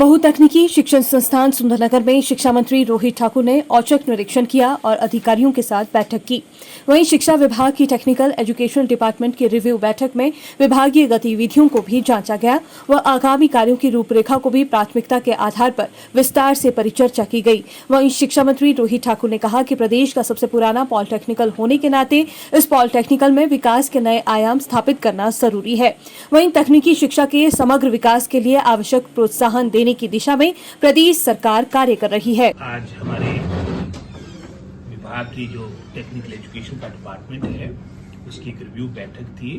बहुतकनीकी शिक्षण संस्थान सुंदरनगर में शिक्षा मंत्री रोहित ठाकुर ने औचक निरीक्षण किया और अधिकारियों के साथ बैठक की। वहीं शिक्षा विभाग की टेक्निकल एजुकेशन डिपार्टमेंट की रिव्यू बैठक में विभागीय गतिविधियों को भी जांचा गया व आगामी कार्यों की रूपरेखा को भी प्राथमिकता के आधार पर विस्तार से परिचर्चा की गई। वहीं शिक्षा मंत्री रोहित ठाकुर ने कहा कि प्रदेश का सबसे पुराना पॉलिटेक्निकल होने के नाते इस पॉलिटेक्निकल में विकास के नए आयाम स्थापित करना जरूरी है। वहीं तकनीकी शिक्षा के समग्र विकास के लिए आवश्यक प्रोत्साहन देने की दिशा में प्रदेश सरकार कार्य कर रही है। आज हमारे विभाग की जो टेक्निकल एजुकेशन का डिपार्टमेंट है उसकी एक रिव्यू बैठक थी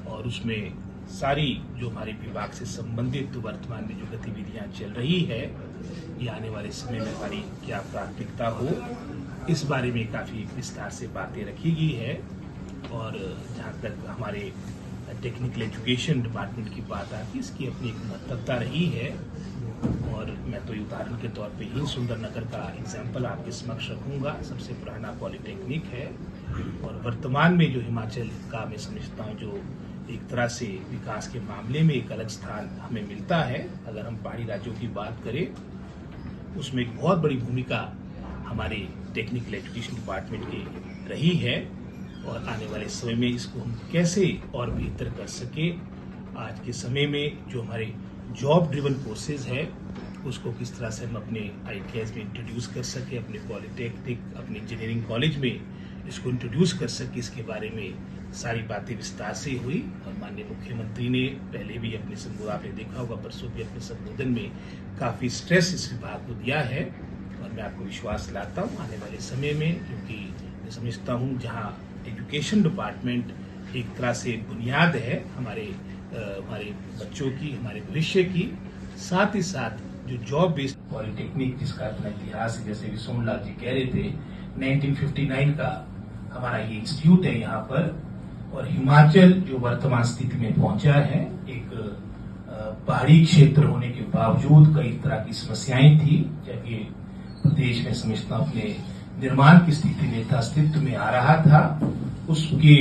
और उसमें सारी जो हमारे विभाग से संबंधित वर्तमान में जो गतिविधियां चल रही है ये आने वाले समय में हमारी क्या प्राथमिकता हो इस बारे में काफी विस्तार से बातें रखी गई है। और जहां तक हमारे टेक्निकल एजुकेशन डिपार्टमेंट की बात आती है इसकी अपनी एक महत्वता रही है और मैं तो उदाहरण के तौर पे ही सुंदरनगर का एग्जाम्पल आपके समक्ष रखूंगा। सबसे पुराना पॉलिटेक्निक है और वर्तमान में जो हिमाचल का मैं समझता हूँ जो एक तरह से विकास के मामले में एक अलग स्थान हमें मिलता है। अगर हम पहाड़ी राज्यों की बात करें उसमें एक बहुत बड़ी भूमिका हमारे टेक्निकल एजुकेशन डिपार्टमेंट की रही है और आने वाले समय में इसको हम कैसे और बेहतर कर सके। आज के समय में जो हमारे जॉब ड्रिवन कोर्सेज है उसको किस तरह से हम अपने ITIs में इंट्रोड्यूस कर सके, अपने पॉलिटेक्निक अपने इंजीनियरिंग कॉलेज में इसको इंट्रोड्यूस कर सके, इसके बारे में सारी बातें विस्तार से हुई। और माननीय मुख्यमंत्री ने पहले भी अपने संबोधन आपने देखा होगा परसों भी अपने संबोधन में काफी स्ट्रेस इस विभाग को दिया है और मैं आपको विश्वास दिलाता हूँ आने वाले समय में, क्योंकि मैं समझता हूँ जहाँ एजुकेशन डिपार्टमेंट एक तरह से बुनियाद है हमारे बच्चों की, हमारे भविष्य की, साथ ही साथ जो जॉब बेस्ड पॉलिटेक्निक जिसका अपना इतिहास है, जैसे भी सोमलाल जी कह रहे थे 1959 का हमारा ये इंस्टीट्यूट है यहाँ पर। और हिमाचल जो वर्तमान स्थिति में पहुंचा है एक पहाड़ी क्षेत्र होने के बावजूद कई तरह की समस्याएं थी, जबकि प्रदेश में समझता अपने निर्माण की स्थिति में था, अस्तित्व में आ रहा था, उसके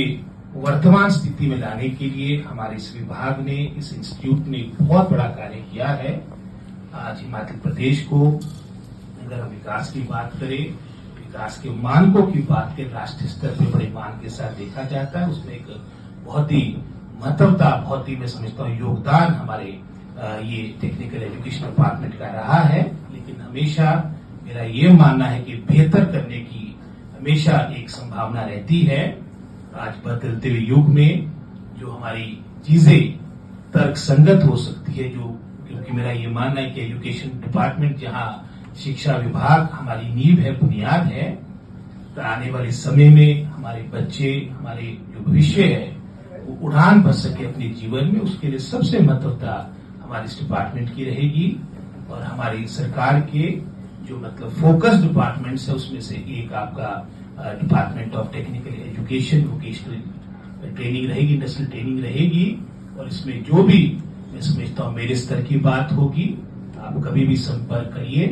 वर्तमान स्थिति में लाने के लिए हमारे इस विभाग ने, इस इंस्टीट्यूट ने बहुत बड़ा कार्य किया है। आज हिमाचल प्रदेश को अगर हम विकास की बात करें, विकास के मानकों की बात करें, राष्ट्रीय स्तर पर बड़े मान के साथ देखा जाता है, उसमें एक बहुत ही महत्वता, बहुत ही मैं समझता हूँ योगदान हमारे ये टेक्निकल एजुकेशन डिपार्टमेंट का रहा है। लेकिन हमेशा मेरा ये मानना है कि बेहतर करने की हमेशा एक संभावना रहती है। आज बदलते हुए युग में जो हमारी चीजें तर्क संगत हो सकती है, जो क्योंकि मेरा ये मानना है कि एजुकेशन डिपार्टमेंट जहां शिक्षा विभाग हमारी नींव है, बुनियाद है, तो आने वाले समय में हमारे बच्चे, हमारे जो भविष्य है वो उड़ान भर सके अपने जीवन में, उसके लिए सबसे महत्वता हमारे इस डिपार्टमेंट की रहेगी। और हमारी सरकार के जो मतलब फोकस डिपार्टमेंट्स है उसमें से एक आपका department of technical education, vocational training रहेगी, इंडस्ट्रियल ट्रेनिंग रहेगी। और इसमें जो भी मैं समझता हूँ मेरे स्तर की बात होगी, आप कभी भी संपर्क करिए।